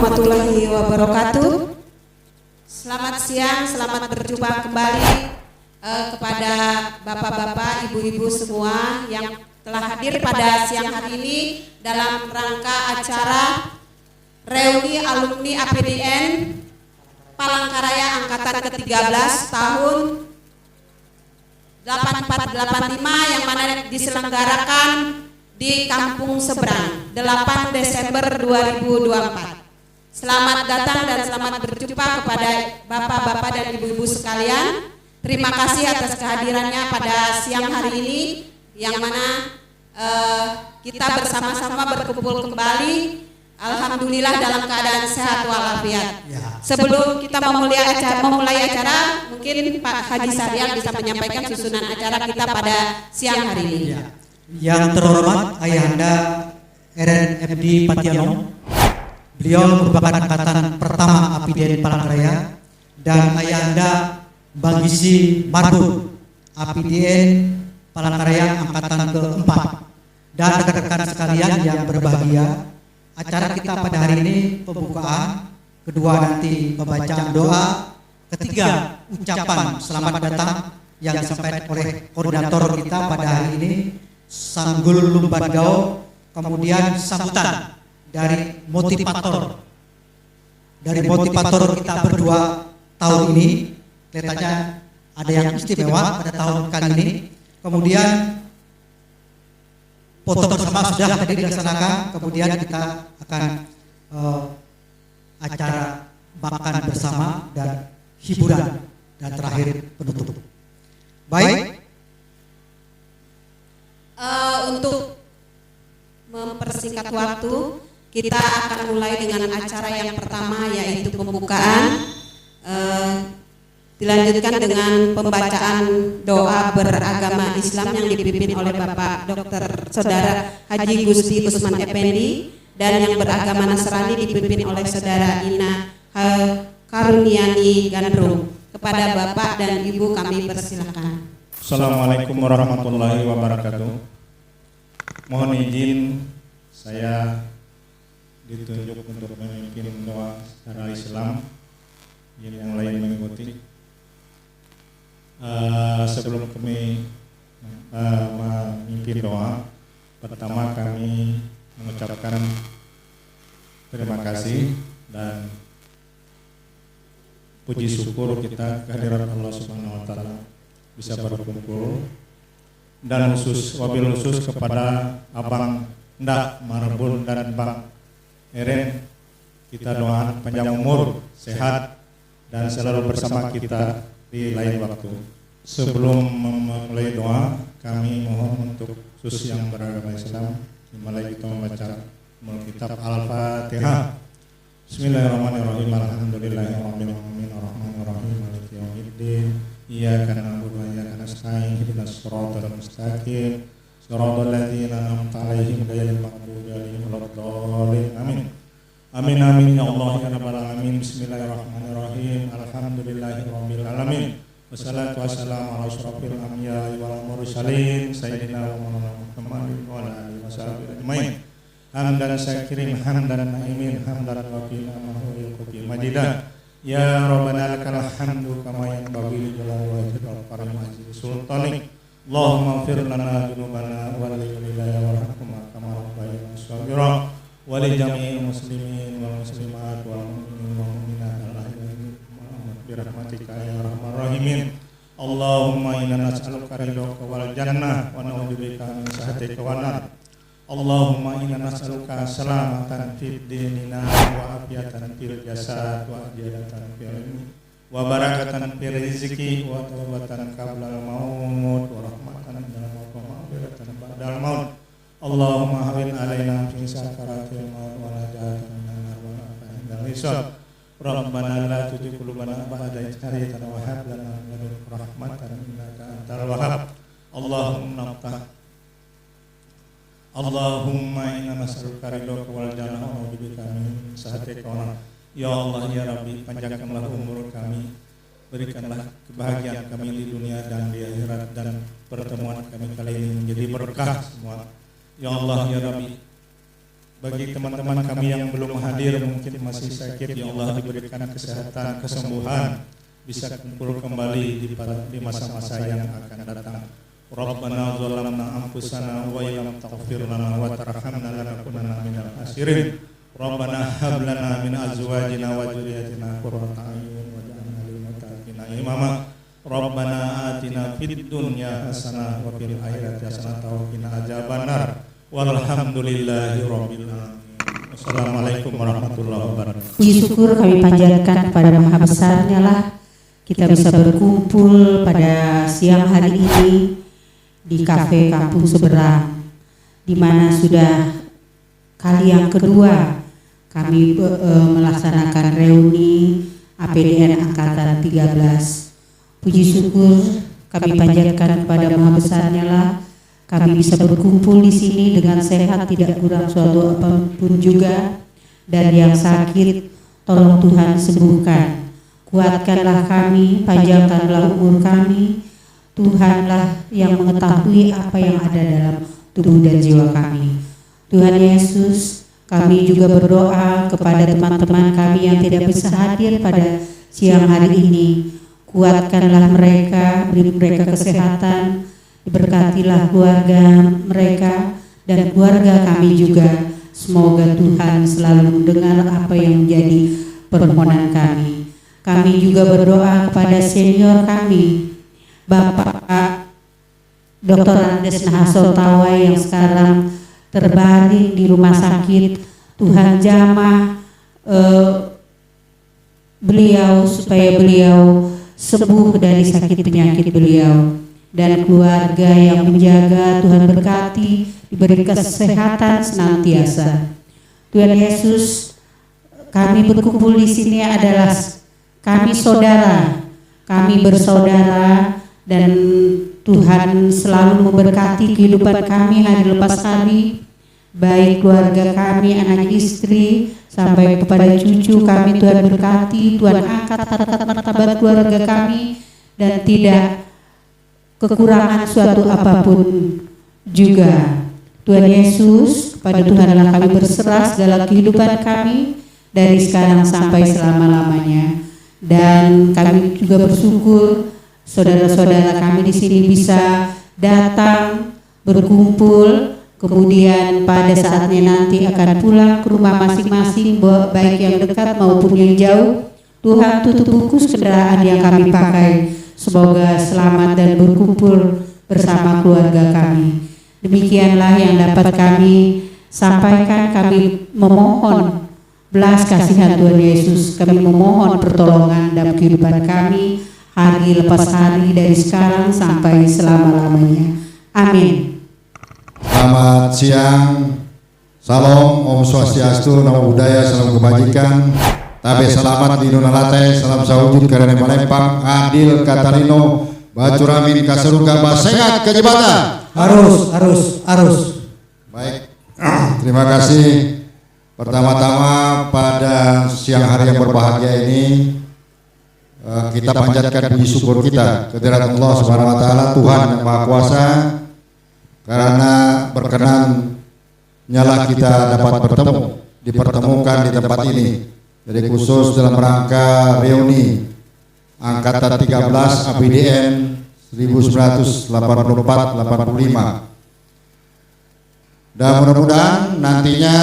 warahmatullahi wabarakatuh. Selamat siang, selamat berjumpa kembali kepada bapak-bapak, ibu-ibu semua yang telah hadir pada siang hari ini dalam rangka acara reuni alumni APDN Palangkaraya Angkatan ke-13 tahun 8485 yang mana diselenggarakan di Kampung Seberang 8 Desember 2024. Selamat datang dan selamat berjumpa kepada bapak-bapak dan ibu-ibu sekalian. Terima kasih atas kehadirannya pada siang hari ini yang mana kita bersama-sama berkumpul kembali. Alhamdulillah dalam keadaan sehat walafiat. Sebelum kita memulai acara, mungkin Pak Haji Saryal bisa menyampaikan susunan acara kita pada siang hari ini. Yang terhormat Ayahanda RNFD Patiano, beliau merupakan angkatan pertama APDN Palangkaraya, dan Ayahanda Bang Gisi Marbun, APDN Palangkaraya angkatan ke-4. Dan rekan-rekan sekalian yang berbahagia, acara kita pada hari ini pembukaan, kedua nanti pembacaan doa, ketiga ucapan selamat datang yang disampaikan oleh koordinator kita pada hari ini, Sanggul Lumbadgao, kemudian sambutan dari motivator kita berdua tahun ini. Kelihatannya ada yang istimewa pada tahun kali ini. Kemudian foto bersama sudah tadi dilaksanakan. Kemudian kita akan acara makan bersama dan hiburan, dan terakhir penutup. Baik. Untuk mempersingkat waktu, kita akan mulai dengan acara yang pertama, yaitu pembukaan. Dilanjutkan dengan pembacaan doa beragama Islam yang dipimpin oleh Bapak Dr. Saudara Haji Gusti Usman Effendi, dan yang beragama Nasrani dipimpin oleh Saudara Ina Karuniani Gandrung. Kepada Bapak dan Ibu kami persilakan. Assalamualaikum warahmatullahi wabarakatuh. Mohon izin saya ditunjuk untuk memimpin doa secara Islam, yang lain mengikuti. Sebelum kami memimpin doa, pertama kami mengucapkan terima kasih dan puji syukur kita kehadiran Allah Subhanahu wa taala bisa berkumpul, dan wabil khusus kepada Abang Ndak Marbun dan Bang Eren kita doakan panjang umur, sehat, dan selalu bersama kita di lain waktu. Sebelum memulai doa, kami mohon untuk khusus yang beragama Islam, dimulai kita membaca kitab Al-Fatihah. Bismillahirrahmanirrahim. Alhamdulillahirabbil alamin arrahmanirrahim maliki yaumiddin. Iyyaka na'budu wa iyyaka nasta'in ihdinas siratal mustaqim siratal ladzina an'amta 'alaihim ghairil maghdubi 'alaihim waladdallin. Amin. Amin amin ya Allah ya rabbal alamin. Bismillahirrahmanirrahim. Alhamdulillahirabbil alamin. Wassalatu wassalamu ala asyrofil anbiya'i wal mursalin sayyidina wa maulana Muhammadin wa ala alihi washabihi ajmain. Hamdan syakirin hamdan na'imin hamdan waqina mahuyukuki majidah. Ya Rabbana lakal hamdu kama yanbaghi li jalali wajhika wal karam aziz sultanik. Allahumma ighfir lana dzunubana wa li walidayya warhamhuma kama rabbayana shaghira wa li jami'il muslimin wal muslimat wal mu'minin wal mu'minat bi rahmatika ya arhamar rahimin. Allahumma inna nas'aluka ridhaka wal jannah wa na'udzubika min sakhatika wan nar. Allahumma inna nas'aluka salamatan fid dinina wa afiyatan fil jasad wa ajratan fil ilmi wa barakatan fil rizqi wa tawbatan qabla al maut wa rahmatan minal maut wa maghfiratan ba'dal maut. Allahumma hawwin alaina fi sakaratil maut wa najatan minan nar wa afiyatan hisab. Rabbana la tuzigh qulubana ba'da idh hadaytana wa hab lana min ladunka rahmatan innaka antal wahhab. Allahumma inna nas'aluka ridhaka wal jannah wa na'udzubika min sakhatika wa nar. Ya Allah ya Rabbi, panjangkanlah umur kami, berikanlah kebahagiaan kami di dunia dan di akhirat, dan pertemuan kami kali ini menjadi berkah semua. Ya Allah ya Rabbi, bagi teman-teman kami yang belum hadir mungkin masih sakit, ya Allah diberikan kesehatan, kesembuhan, bisa kumpul kembali di masa-masa yang akan datang. Rabbana zalamna anfusana wa illam taghfir lana wa tarhamna lanakunanna minal khasirin. Rabbana hab lana min azwajina wa dhurriyyatina qurrata a'yun waj'alna lil muttaqina imama. Rabbana atina fid dunya hasanah wa fil akhirati hasanah wa qina adzabannar. Walhamdulillahi rabbil alamin. Wassalamualaikum warahmatullahi wabarakatuh. Puji syukur kami panjatkan kepada Maha Besarnya lah kita bisa berkumpul pada siang hari ini di Kafe Kampung Seberang, di mana sudah kali yang kedua kami melaksanakan reuni APDN Angkatan 13. Puji syukur kami panjatkan kepada Maha Besarnya lah kami bisa berkumpul di sini dengan sehat, tidak kurang suatu apapun juga, dan yang sakit tolong Tuhan sembuhkan. Kuatkanlah kami, panjangkanlah umur kami. Tuhanlah yang mengetahui apa yang ada dalam tubuh dan jiwa kami. Tuhan Yesus, kami juga berdoa kepada teman-teman kami yang tidak bisa hadir pada siang hari ini. Kuatkanlah mereka, beri mereka kesehatan, diberkatilah keluarga mereka dan keluarga kami juga. Semoga Tuhan selalu mendengar apa yang menjadi permohonan kami. Kami juga berdoa kepada senior kami, Bapak Dr. Andes Nahasol Tawai yang sekarang terbaring di rumah sakit. Tuhan jamah beliau supaya beliau sembuh dari sakit penyakit beliau, dan keluarga yang menjaga Tuhan berkati, diberi kesehatan senantiasa. Tuhan Yesus, kami berkumpul di sini adalah kami saudara, kami bersaudara, dan Tuhan selalu memberkati kehidupan kami hari lepas hari, baik keluarga kami, anak istri, sampai kepada cucu kami. Tuhan berkati, Tuhan angkat harkat martabat keluarga kami, dan tidak kekurangan suatu apapun juga. Tuhan Yesus, pada Tuhanlah kami berserah dalam kehidupan kami dari sekarang sampai selama-lamanya. Dan kami juga bersyukur saudara-saudara kami di sini bisa datang berkumpul, kemudian pada saatnya nanti akan pulang ke rumah masing-masing, baik yang dekat maupun yang jauh. Tuhan tutup bungkus kendaraan yang kami pakai, semoga selamat dan berkumpul bersama keluarga kami. Demikianlah yang dapat kami sampaikan. Kami memohon belas kasihan Tuhan Yesus, kami memohon pertolongan dalam kehidupan kami hari lepas hari dari sekarang sampai selama-lamanya. Amin. Selamat siang, salam, Om Swastiastu, Namo Buddhaya, salam kebajikan, tabe selamat di Nunalate, salam sawujud karena Malempang, adil Katarino, Bacuramin Kaseruga Basengat Kejebata. Harus. Baik, terima kasih. Pertama-tama pada siang hari yang berbahagia ini kita panjatkan puji syukur kita kehadirat Allah Subhanahu wa taala, Tuhan yang Maha Kuasa, karena berkenan nyala kita dapat bertemu, dipertemukan di tempat ini. Jadi khusus dalam rangka reuni angkatan 13 APDN 1984-85. Dan mudah-mudahan nantinya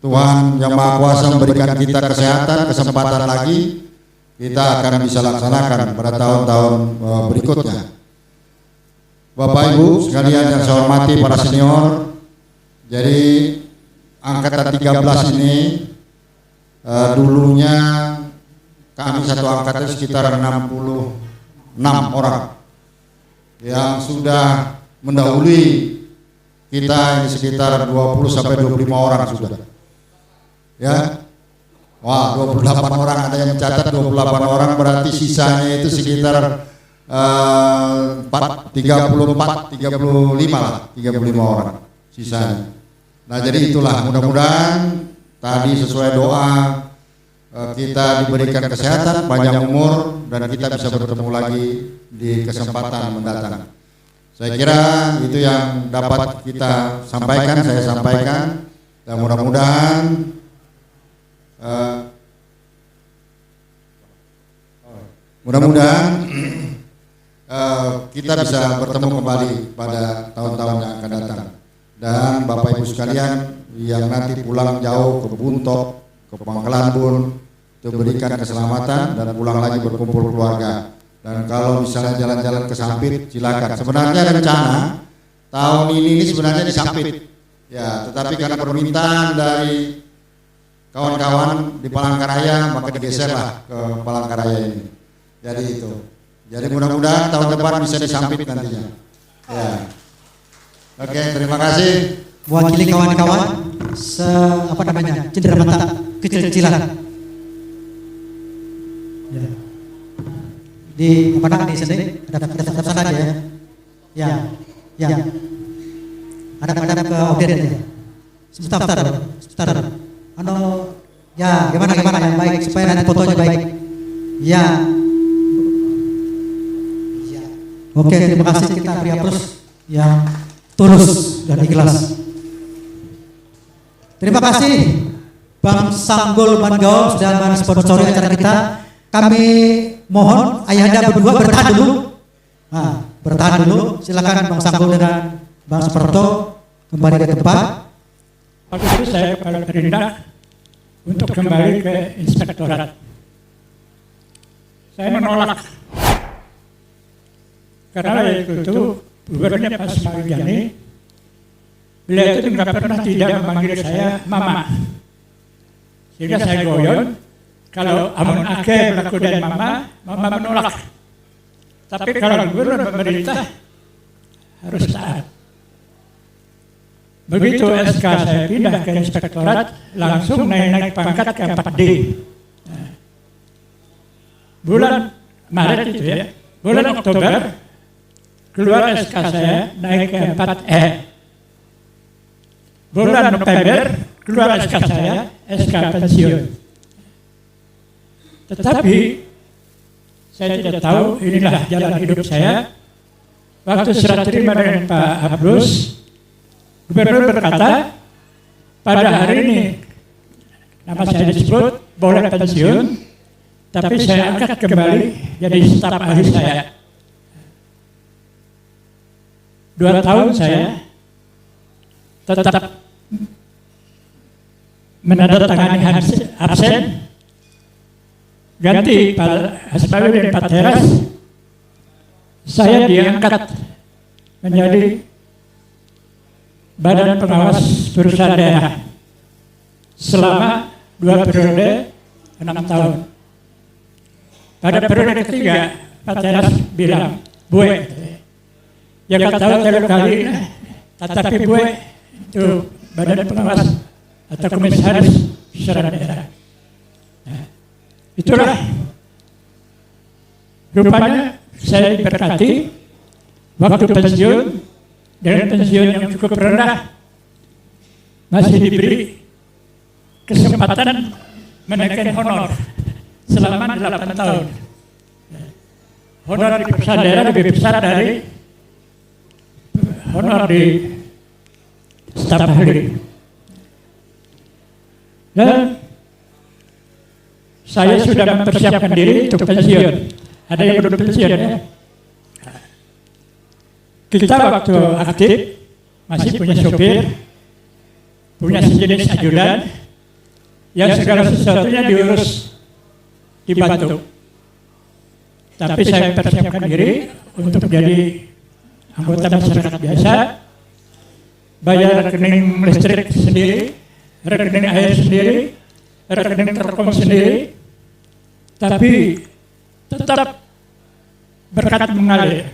Tuhan yang Maha Kuasa memberikan kita kesehatan, kesempatan lagi, kita akan bisa laksanakan pada tahun-tahun berikutnya. Bapak Ibu sekalian yang saya hormati, para senior, jadi angkatan 13 ini dulunya kami satu angkatan sekitar 66 orang yang sudah mendahului kita, ini sekitar 20 sampai 25 orang sudah. Ya, wah 28 orang, ada yang mencatat 28 orang, berarti sisanya itu sekitar 35 orang sisanya. Nah jadi itulah, mudah-mudahan tadi sesuai doa kita diberikan kesehatan, panjang umur, dan kita bisa bertemu lagi di kesempatan mendatang. Saya kira itu yang dapat kita sampaikan, saya sampaikan, dan mudah-mudahan kita bisa bertemu kembali pada tahun-tahun yang akan datang. Dan Bapak Ibu sekalian yang nanti pulang jauh ke Buntok, ke Pangkalanbun, itu berikan keselamatan dan pulang lagi berkumpul keluarga. Dan kalau misalnya jalan-jalan ke Sampit, silakan. Sebenarnya rencana tahun ini sebenarnya di Sampit, ya, tetapi karena permintaan dari kawan-kawan di Palangkaraya, maka digeserlah ke Palangkaraya ini. Jadi itu. Jadi mudah-mudahan tahun depan bisa disampit nantinya. Ya. Oke, terima kasih. Mewakili kawan-kawan cenderamata kecil-kecilan. Ya. Di di sini ada sana aja ya. Ya. Ada ke Oden aja. Sebentar. Ya, gimana yang baik supaya nanti fotonya baik. Ya. Oke, terima kasih, kita beri aplaus yang tulus dan ikhlas. Terima kasih Bang Sanggul Manggau sudah mensponsori acara kita. Kami mohon ayahanda berdua bertahan dulu. Bertahan dulu. Silakan Bang Sanggul dan Bang Suparto kembali ke tempat. Waktu itu saya kepala perintah untuk kembali ke inspektorat. Saya menolak karena itu gubernurnya Pak Smawijani, beliau itu nggak pernah tidak memanggil saya mama, sehingga saya goyon kalau amun ake berlaku dari mama menolak. Tapi kalau gubernur pemerintah harus taat. Begitu SK saya pindah ke inspektorat, langsung naik pangkat ke 4D. Nah, bulan Maret itu ya, bulan Oktober keluar SK saya naik ke 4E. Bulan November keluar SK saya, SK pensiun. Tetapi saya tidak tahu, inilah jalan hidup saya. Waktu serah terima dengan Pak Abrus, gubernur berkata, pada hari ini nama saya disebut boleh pensiun, tapi saya angkat kembali jadi staf ahli saya. 2 tahun saya tetap menandatangani absen, ganti Pak Hasbawi dan Pak Teras, saya diangkat menjadi Badan Pengawas Perusahaan Daerah. selama 2 periode 6 tahun. Pada periode ketiga, Pak Teras bilang, "Bue, ya kata tahu telur kali ini, tetapi Bue itu badan pengawas atau komisaris secara daerah." Nah, itulah rupanya saya diberkati waktu pensiun dengan pensiun yang cukup rendah masih diberi kesempatan menaikkan honor selama 8 tahun. Honor di perusahaan daerah lebih besar dari honor di staf ahli. Dan saya sudah mempersiapkan diri untuk pensiun. Ada yang belum pensiun ya. Kita waktu aktif masih punya sopir, punya sejenis ajudan, yang segala sesuatunya diurus, dibantu. Tapi saya mempersiapkan diri untuk menjadi anggota masyarakat biasa, bayar rekening listrik sendiri, rekening air sendiri, rekening telkom sendiri, tapi tetap berkat mengalir.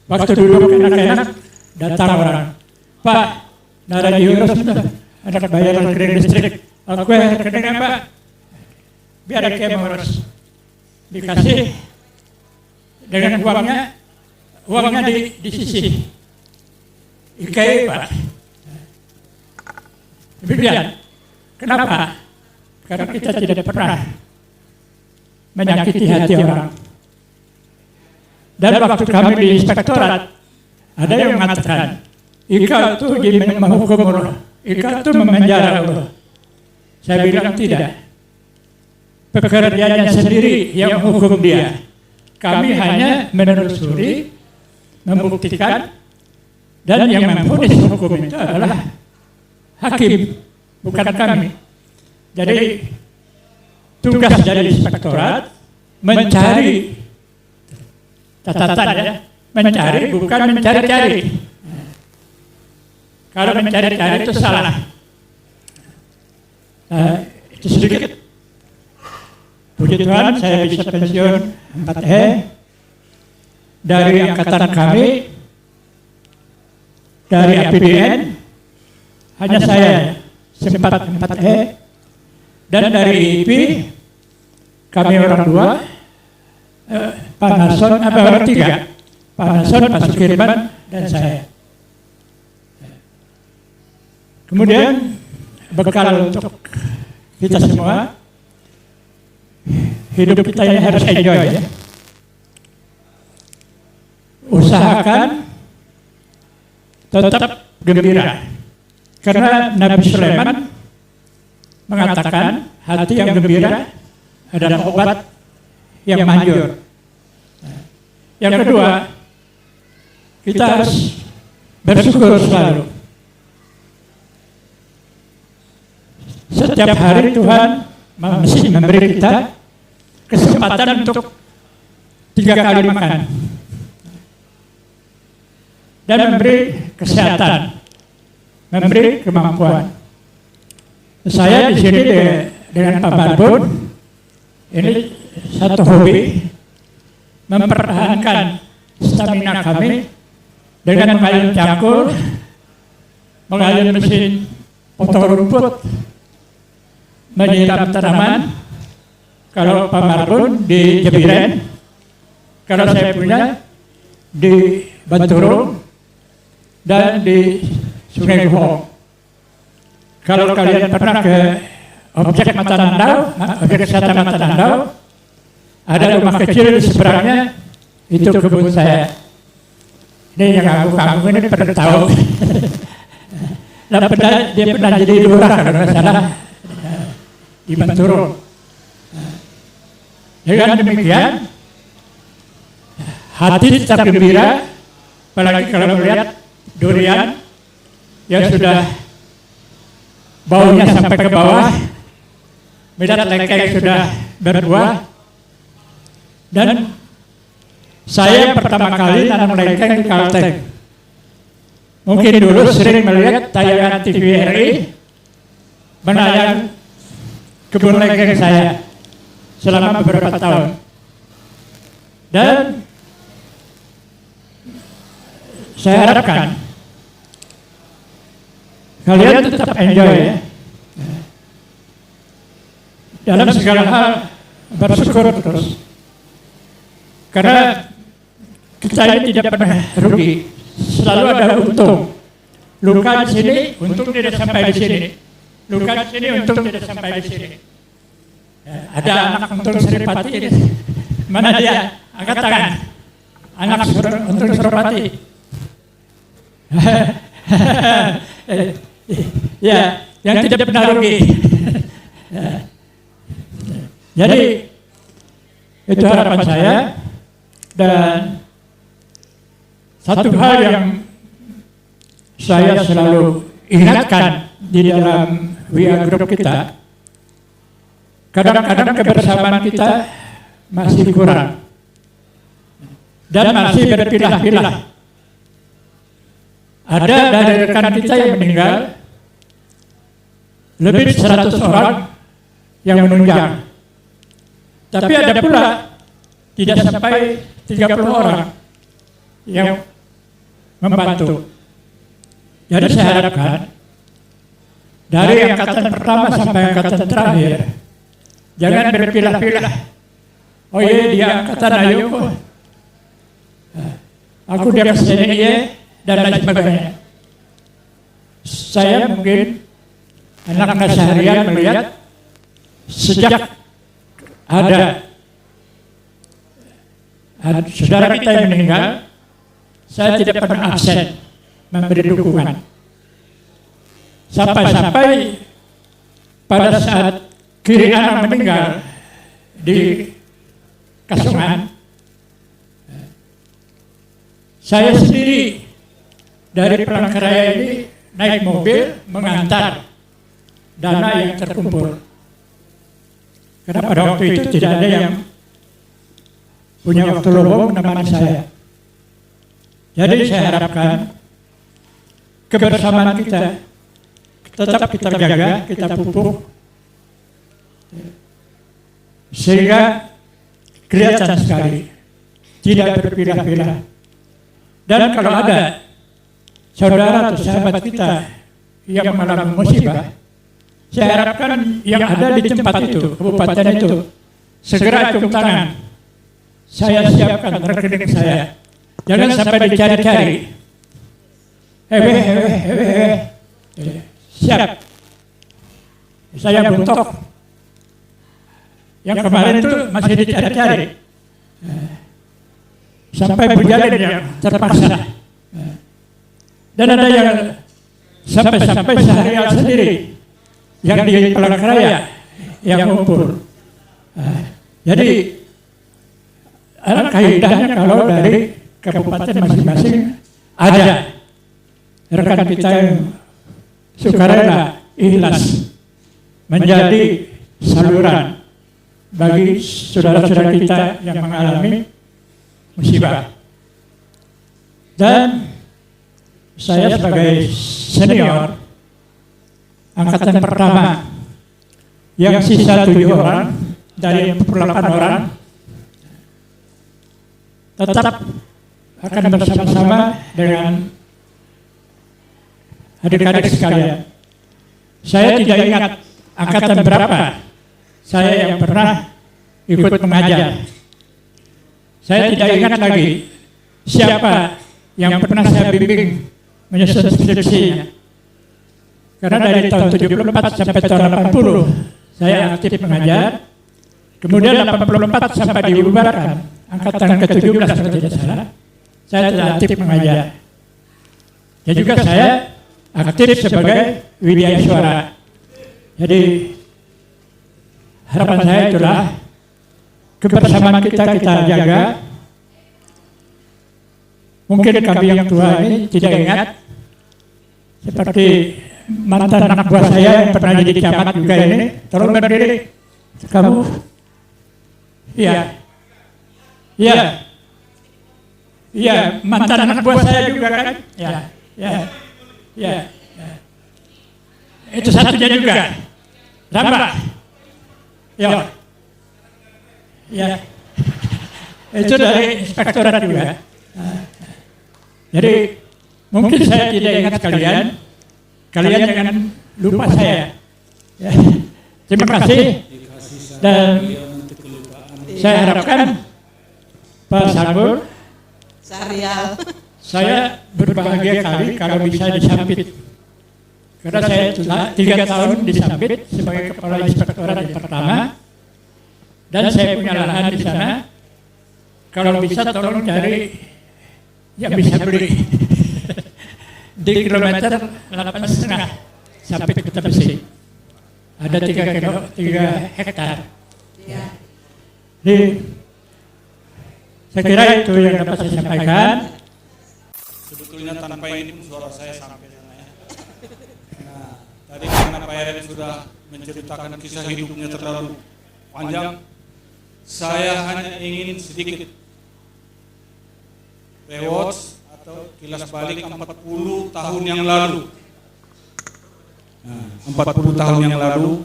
Waktu dulu enak-enak datang orang, "Pak, nara diurus sudah, ada bayar rekening listrik." "Aku rekeningnya Pak, biar saya mengurus." Dikasih dengan uangnya di sisi IKI Pak. Demikian. Kenapa? Karena kita tidak pernah menyakiti hati orang. Dan waktu kami di inspektorat, ada yang mengatakan, "Ika itu menghukum Allah, Ika itu memenjara Allah." Saya bilang tidak. Pekerjaannya sendiri yang menghukum dia. Kami hanya menelusuri, membuktikan, dan yang memvonis hukum itu adalah hakim, bukan kami. Jadi tugas dari inspektorat mencari catatan ya, mencari bukan mencari-cari. Kalau mencari-cari itu salah. Itu sedikit. Puji Tuhan saya bisa pensiun 4E dari angkatan kami, dari APBN hanya saya sempat 4E, dan dari IP kami orang 2, Pak Nason, orang 3, Pak Nason, Pak Sukirman, dan saya. Kemudian bekal untuk kita semua, hidup kita ini harus enjoy ya. Usahakan tetap gembira. Karena Nabi Sulaiman mengatakan hati yang gembira adalah obat yang manjur. Yang kedua, kita harus bersyukur selalu. Setiap hari Tuhan masih memberi kita kesempatan untuk 3 kali makan dan memberi kesehatan, memberi kemampuan. Saya di sini dengan Pak Barbun ini satu hobi, mempertahankan stamina kami dengan mengayun cangkul, mengayun mesin potong rumput, menyiram tanaman. Kalau Pak Marbun di Jebiren, kalau saya punya di Banturung dan di Sungai Gohong. Kalau kalian pernah ke objek Mata Nandau, objek wisata Mata Nandau, ada rumah kecil di seberangnya, itu kebun saya. Ini yang aku ini pernah tahu. Dia pernah jadi lurah kalau nggak salah di Banturung. Dengan demikian, hati tetap gembira, apalagi kalau melihat durian yang sudah baunya sampai ke bawah, melihat lengkeng sudah berbuah, dan saya pertama kali nanam lengkeng di Kalteng. Mungkin dulu sering melihat tayangan TVRI menayang kebun lengkeng saya selama beberapa tahun. Dan saya harapkan kalian tetap enjoy ya. Dalam segala hal bersyukur terus. Karena kita ini tidak pernah rugi, selalu ada untung. Luka di sini, untung tidak sampai di sini. Luka di sini, untung tidak sampai di sini. Ada anak untung Seripati ini. Mana dia? Angkat tangan. Anak untung Seripati. Ya, yang tidak pernah rugi. Jadi itu harapan saya. Dan satu hal yang saya selalu ingatkan di dalam WA Group kita, kadang-kadang kebersamaan kita masih kurang dan masih berpilah-pilah. Ada dari rekan kita yang meninggal, lebih 100 orang yang menunjang. Tapi ada pula tidak sampai 30 orang yang membantu. Jadi saya harapkan dari angkatan pertama sampai angkatan terakhir, jangan berpilah-pilah. Oh iya, dia angkatan ayo kok. Aku dia kesini ya, dan lain sebagainya. Saya mungkin anak-anak seharian melihat sejak ada saudara kita yang meninggal, saya tidak pernah absen memberi dukungan. Sampai-sampai pada saat kiri anak meninggal di Kasungan, saya sendiri dari Palangkaraya ini naik mobil mengantar dana yang terkumpul. Karena pada waktu itu tidak ada yang punya waktu lowong menemani saya. Jadi saya harapkan kebersamaan kita tetap kita jaga, kita pupuk, sehingga kelihatan sekali, tidak berpilah-pilah. Dan kalau ada saudara atau sahabat kita yang mengalami musibah, saya harapkan yang ada di tempat itu, kabupaten itu, segera cium tangan. Saya siapkan rekening saya. Jangan sampai dicari-cari. Siap. Saya buntok. Yang kemarin itu masih dicari-cari. Sampai berjalan yang terpaksa. Dan ada yang sampai seharian sendiri. Yang di Palangkaraya yang ngumpul. Jadi alangkah indahnya kalau dari kabupaten masing-masing ada rekan kita yang sukarela ikhlas menjadi saluran bagi saudara-saudara kita yang mengalami musibah. Dan saya sebagai senior angkatan pertama yang sisa 7 orang dari 48 orang tetap akan bersama-sama dengan adik-adik sekalian. Saya tidak ingat angkatan berapa saya yang pernah ikut mengajar. Saya tidak ingat lagi siapa yang pernah saya bimbing menyusun skripsinya. Karena dari tahun 74 sampai tahun 80 saya aktif mengajar. Kemudian 84 sampai dibubarkan angkatan ke-17 kalau tidak salah, saya telah aktif mengajar. Dan juga saya aktif sebagai widya suara. Jadi harapan saya itulah kebersamaan kita jaga. Mungkin kami yang tua ini tidak ingat, seperti mantan anak buah saya yang pernah jadi camat juga ini, tolong berdiri. Kamu, iya, mantan anak buah saya juga kan, ya. Itu satunya juga. Rambak. Ya. Ya. Itu dari inspektorat juga. Jadi mungkin saya tidak ingat kalian jangan lupa saya. Ya. Terima kasih. Dan saya harapkan Pak Sanggul, saya berbahagia kali kalau bisa disambit. Karena saya telah 3 tahun disambit sebagai kepala inspektorat yang pertama, dan saya punya lahan di sana. Kalau bisa tolong cari yang bisa beli di kilometer 8,5 sampai ke Tebesi. Ada 3 hektar. Jadi saya kira itu yang dapat saya sampaikan. Sebetulnya tanpa ini pun suara saya sampai sana ya. Nah, tadi karena Pak Eren sudah menceritakan kisah hidupnya terlalu panjang, saya hanya ingin sedikit rewatch atau kilas balik 40 tahun yang lalu. Nah, 40 tahun yang lalu,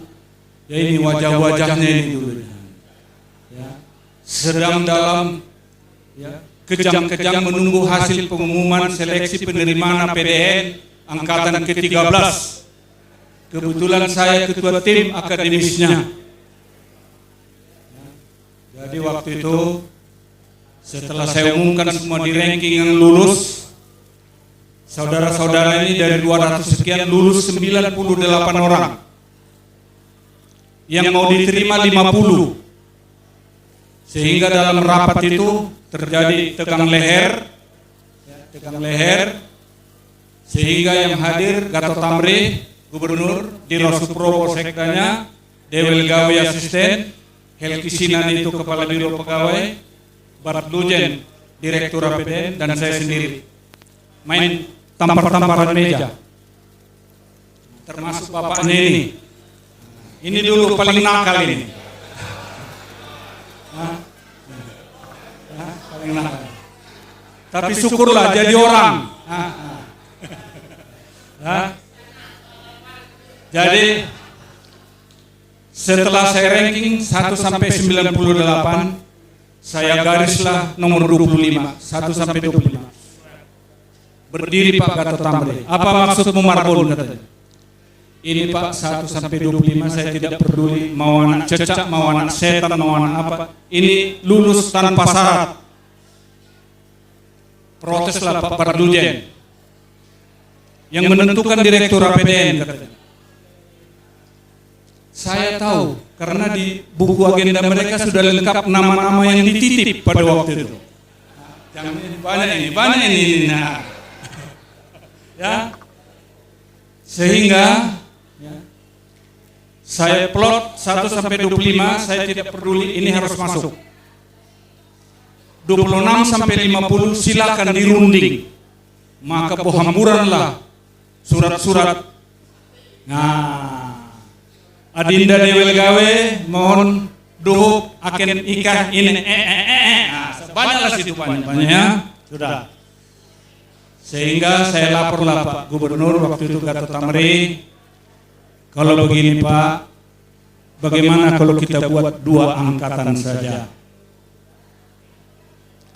ya ini wajah-wajahnya ini dulu. Ya, sedang dalam kejang-kejang menunggu hasil pengumuman seleksi penerimaan APDN angkatan ke-13. Kebetulan saya ketua tim akademisnya. Jadi waktu itu setelah saya umumkan semua di ranking yang lulus, saudara-saudara ini dari 200 sekian lulus 98 orang. Yang mau diterima 50. Sehingga dalam rapat itu terjadi tegang leher, sehingga yang hadir Gatot Tamri, Gubernur, Diro Suprobo Sekdanya, Dewel Gawi Asisten, Helki Sinan itu Kepala Biro Pegawai, Barat Lujen, Direktur APDN, dan saya sendiri. Main tampar-tamparan meja. Termasuk bapaknya ini. Ini dulu paling nakal ini. Paling nakal. Tapi syukurlah jadi orang. Jadi setelah saya ranking 1 sampai 98, saya garislah nomor 25, 1 sampai 25. Berdiri Pak Gatot Tamri. Apa maksudmu Marbon katanya? Ini Pak 1 sampai 25 saya tidak peduli mau anak cecak, mau anak setan, mau anak apa. Ini lulus tanpa syarat. Proteslah Pak Bardujen. Yang menentukan Direktur APDN katanya. Saya tahu karena di buku agenda mereka sudah lengkap nama-nama yang dititip pada waktu itu. Jangan banyak ini. Nah. Ya. Sehingga saya plot 1 sampai 25, saya tidak peduli ini harus masuk. 26 sampai 50 silakan dirunding. Maka pohamburanlah surat-surat. Nah, Adinda Dewel Gawe mohon duhuk aken ikah ini Nah, banyaklah situ banyak. Sudah. Sehingga saya laporlah Pak Gubernur waktu itu Gatot Tamri, kalau begini Pak, bagaimana kalau kita buat 2 angkatan saja?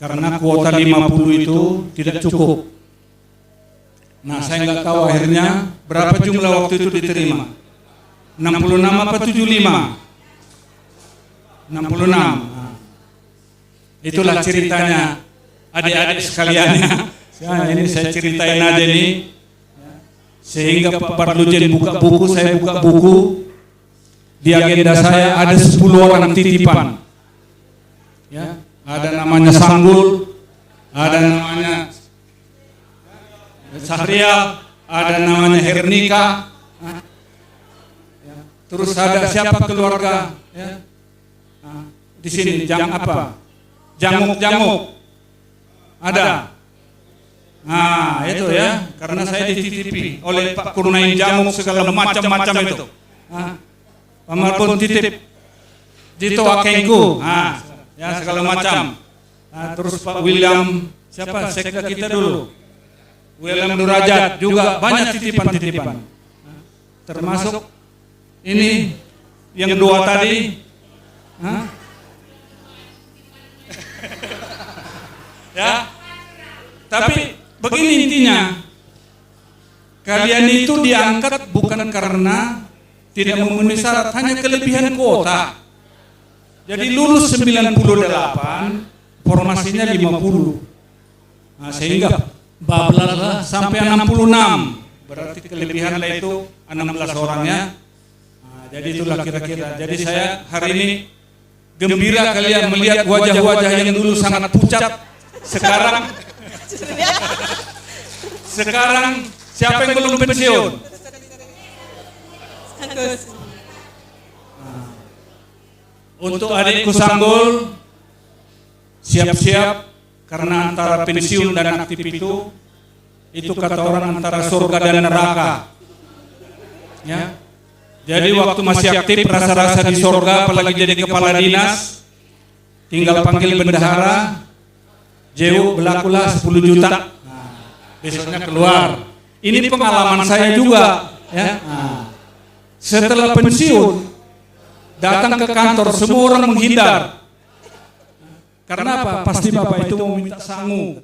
Karena kuota 50 itu tidak cukup. Nah, saya nggak tahu akhirnya berapa jumlah waktu itu diterima. 66 apa 75? 66. Nah, itulah ceritanya adik-adik sekaliannya. Nah, ini saya ceritain aja nih. Sehingga Pak Bardujen buka buku, saya buka buku. Di agenda saya ada 10 orang titipan. Ya, ada namanya Sanggul, ada namanya Sahrial, ada namanya Hernika. Terus ada siapa keluarga? Ya. Di sini Janguk. Ada. Nah, itu ya, karena saya dititipi oleh Pak Kurnain Jamuk segala macam-macam itu. Pak Marbon titip Dito Akengku, ya segala macam. Terus Pak William, siapa sekda kita dulu? William Durajat juga banyak titipan-titipan. Termasuk ini Yang dua tadi? Hah? Ya. Tapi begini intinya. Kalian itu diangkat bukan karena tidak memenuhi syarat, hanya kelebihan kuota. Jadi lulus 98, formasinya 50. Nah, sehingga bablas sampai 66. Berarti kelebihan itu 16 orangnya. Nah, jadi itulah kira-kira. Jadi saya hari ini gembira kalian melihat wajah-wajah yang dulu sangat pucat. Sekarang siapa yang belum pensiun? Untuk adikku Sanggul, siap-siap karena antara pensiun dan aktif itu kata orang antara surga dan neraka. Ya. Jadi waktu masih aktif rasa-rasa di surga, apalagi jadi kepala dinas, tinggal panggil bendahara, jeu belakulah 10 juta. Nah, besoknya keluar. Ini pengalaman saya juga. Ya. Nah, setelah pensiun, datang ke kantor, semua orang menghindar. Karena apa? Pasti Bapak itu mau minta sangu.